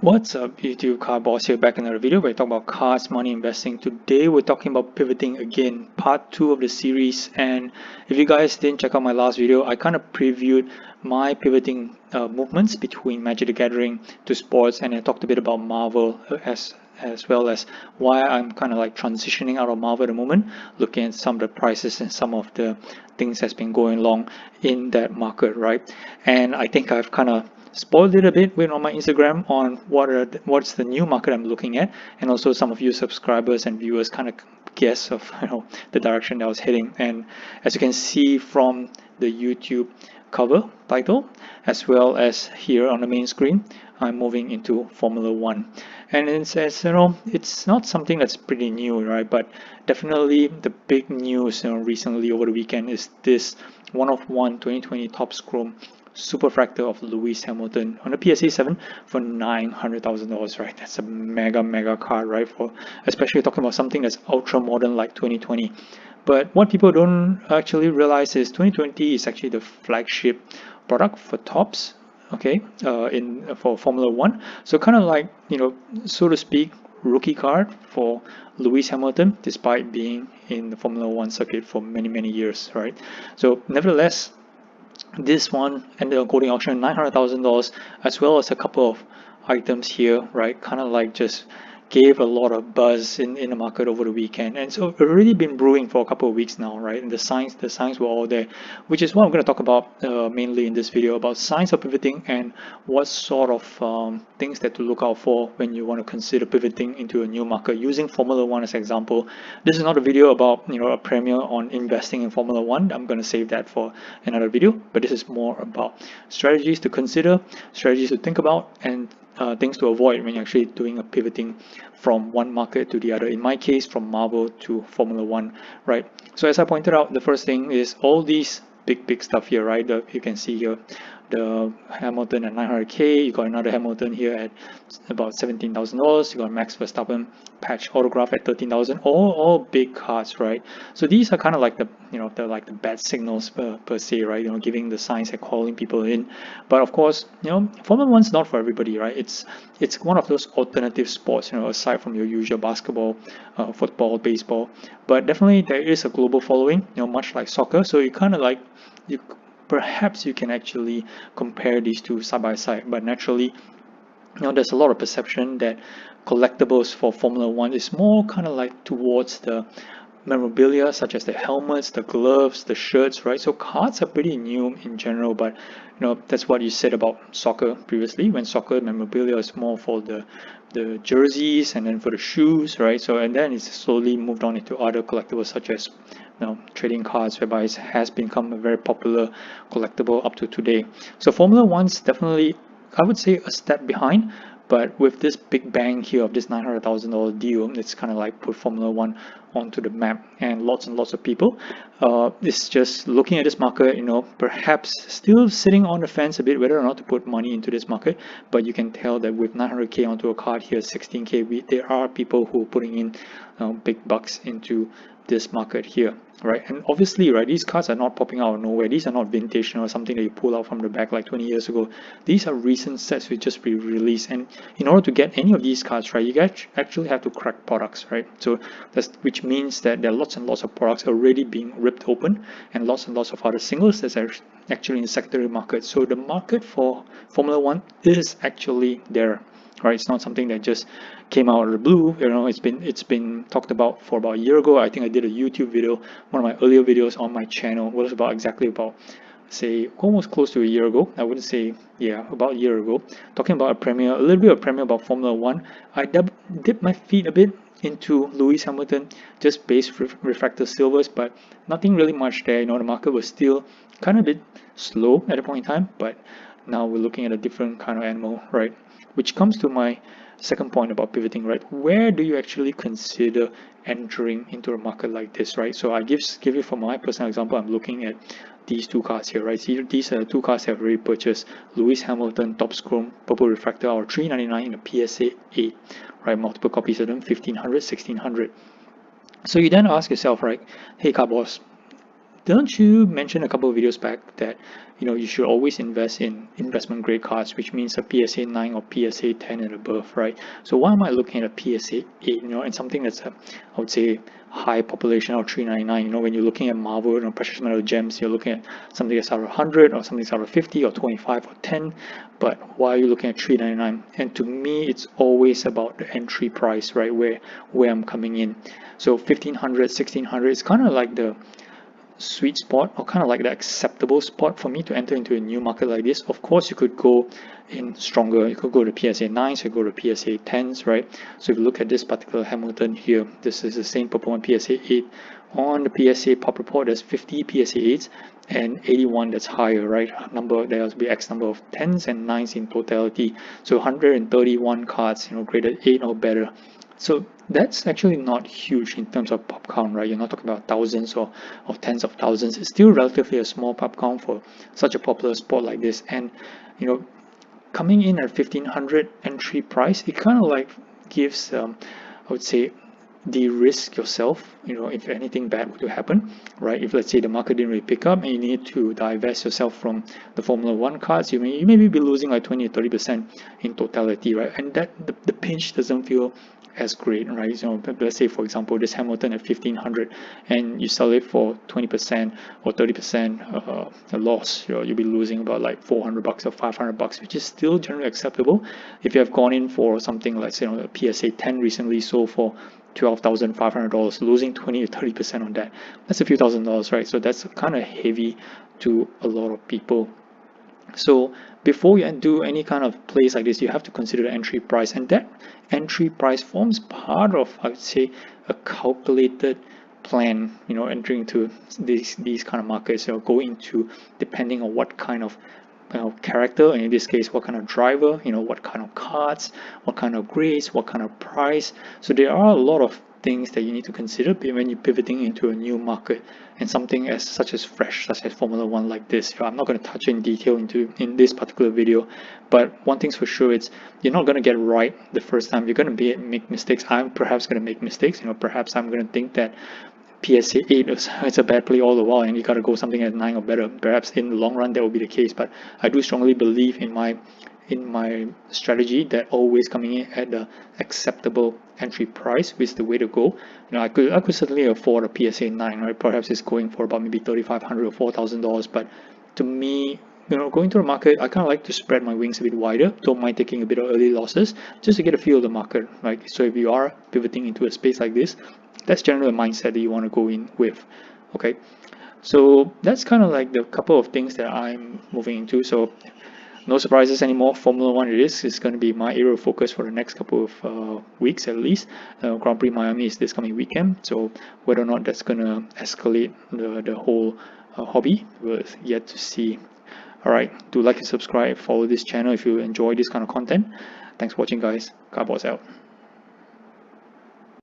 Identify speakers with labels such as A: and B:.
A: What's up, YouTube? Car Boss here, back in another video where I talk about cars, money, investing. Today we're talking about pivoting again, part 2 of the series. And if you guys didn't check out my last video, I kind of previewed my pivoting movements between Magic the Gathering to sports, and I talked a bit about Marvel as well as why I'm kind of like transitioning out of Marvel at the moment, looking at some of the prices and some of the things that's been going along in that market, right? And I think I've kind of spoiled it a bit with on my Instagram on what's the new market I'm looking at, and also some of you subscribers and viewers kind of guess of the direction that I was heading. And as you can see from the YouTube cover title as well as here on the main screen, I'm moving into Formula One. And it says, it's not something that's pretty new, right? But definitely the big news recently over the weekend is this one-of-one 2020 Topps Chrome Superfractor of Lewis Hamilton on a PSA 7 for $900,000, right? That's a mega card, right? For especially talking about something that's ultra modern like 2020. But what people don't actually realize is 2020 is actually the flagship product for Topps, okay, for Formula One. So kind of like, so to speak, rookie card for Lewis Hamilton, despite being in the Formula One circuit for many years, right? So nevertheless, this one ended up going auction $900,000, as well as a couple of items here, right? Kind of like just gave a lot of buzz in the market over the weekend. And so it's already been brewing for a couple of weeks now, right? And the signs were all there, which is what I'm going to talk about mainly in this video, about signs of pivoting and what sort of things that to look out for when you want to consider pivoting into a new market, using Formula One as an example. This is not a video about a premier on investing in Formula One. I'm going to save that for another video, but this is more about strategies to consider, strategies to think about, and things to avoid when you're actually doing a pivoting from one market to the other. In my case, from Marvel to Formula One, right? So as I pointed out, the first thing is all these big stuff here, right? You can see here the Hamilton at 900K. You got another Hamilton here at about $17,000. You got Max Verstappen patch autograph at $13,000. All big cards, right? So these are kind of like the the bad signals per se, right? Giving the signs and calling people in. But of course, Formula One's not for everybody, right? It's one of those alternative sports, aside from your usual basketball, football, baseball. But definitely there is a global following, much like soccer. So you kind of like perhaps you can actually compare these two side by side, but naturally, there's a lot of perception that collectibles for Formula One is more kind of like towards the memorabilia, such as the helmets, the gloves, the shirts, right? So cards are pretty new in general, but that's what you said about soccer previously, when soccer memorabilia is more for the jerseys and then for the shoes, right? So and then it's slowly moved on into other collectibles, such as trading cards, whereby it has become a very popular collectible up to today. So Formula One's definitely, I would say, a step behind, but with this big bang here of this $900,000 deal, it's kind of like put Formula One onto the map, and lots of people is just looking at this market, perhaps still sitting on the fence a bit whether or not to put money into this market. But you can tell that with 900K onto a card here, 16K, there are people who are putting in big bucks into this market here, right? And obviously, right, these cards are not popping out of nowhere. These are not vintage, something that you pull out from the back like 20 years ago. These are recent sets which just re-released, and in order to get any of these cards, right, you guys actually have to crack products, right? So which means that there are lots and lots of products already being ripped open, and lots of other singles that's actually in the secondary market. So the market for Formula One is actually there, right? It's not something that just came out of the blue. It's been talked about for about a year ago. I think I did a YouTube video, one of my earlier videos on my channel was about say almost close to a year ago. I wouldn't say, yeah, about a year ago, talking about a little bit of premiere about Formula One. I dipped my feet a bit into Lewis Hamilton, just base refractor silvers, but nothing really much there. The market was still kind of a bit slow at a point in time, but now we're looking at a different kind of animal, right? Which comes to my second point about pivoting, right? Where do you actually consider entering into a market like this, right? So I give you for my personal example, I'm looking at these two cards here, right? See, these are the two cards I've already purchased: Lewis Hamilton Topps Chrome Purple Refractor, or $399 in a PSA 8, right? Multiple copies of them, 1500, 1600. So you then ask yourself, right? Hey, car boss, don't you mention a couple of videos back that you should always invest in investment grade cards, which means a PSA 9 or PSA 10 and above, right? So why am I looking at a PSA 8, and something that's I would say high population of 399? When you're looking at Marvel, precious metal gems, you're looking at something that's out of 100 or something that's out of 50 or 25 or 10. But why are you looking at 399? And to me, it's always about the entry price, right? Where I'm coming in. So 1500, 1600 is kind of like the sweet spot, or kind of like the acceptable spot for me to enter into a new market like this. Of course, you could go in stronger. You could go to PSA 9s, you go to PSA 10s, right? So if you look at this particular Hamilton here, this is the same performance PSA 8. On the PSA pop report, there's 50 PSA 8s and 81 that's higher, right? There will be X number of 10s and 9s in totality. So 131 cards, graded 8 or better. So that's actually not huge in terms of pop count, right? You're not talking about thousands or tens of thousands. It's still relatively a small pop count for such a popular sport like this. And coming in at 1500 entry price, it kind of like gives I would say de-risk yourself, if anything bad were to happen, right? If let's say the market didn't really pick up and you need to divest yourself from the Formula One cards, you may be losing like 20 or 30% in totality, right? And that the pinch doesn't feel as great, right? Let's say for example this Hamilton at 1500 and you sell it for 20% or 30% a loss, you'll be losing about like $400 or $500, which is still generally acceptable. If you have gone in for something like say a PSA 10 recently sold for $12,500, losing 20 to 30% on that's a few $1,000s, right? So that's kind of heavy to a lot of people. So before you do any kind of plays like this, you have to consider the entry price, and that entry price forms part of, I would say, a calculated plan, entering into these kind of markets. Go into depending on what kind of character, and in this case what kind of driver, what kind of cards, what kind of grades, what kind of price. So there are a lot of things that you need to consider when you're pivoting into a new market and something such as Formula One like this. I'm not going to touch in detail in this particular video, but one thing's for sure, it's you're not going to get it right the first time. You're going to make mistakes. I'm perhaps going to make mistakes. Perhaps I'm going to think that PSA 8 it's a bad play all the while and you got to go something at 9 or better. Perhaps in the long run that will be the case, but I do strongly believe in my strategy that always coming in at the acceptable entry price is the way to go. I could certainly afford a PSA 9, right? Perhaps it's going for about maybe $3,500 or $4,000, but to me, going to the market, I kind of like to spread my wings a bit wider. Don't mind taking a bit of early losses just to get a feel of the market, right? So if you are pivoting into a space like this, that's generally a mindset that you want to go in with. Okay, so that's kind of like the couple of things that I'm moving into. So no surprises anymore. Formula One it's going to be my area of focus for the next couple of weeks at least. Grand Prix Miami is this coming weekend, so whether or not that's going to escalate the whole hobby, we're yet to see. Alright, do like and subscribe, follow this channel if you enjoy this kind of content. Thanks for watching guys. Carboss out.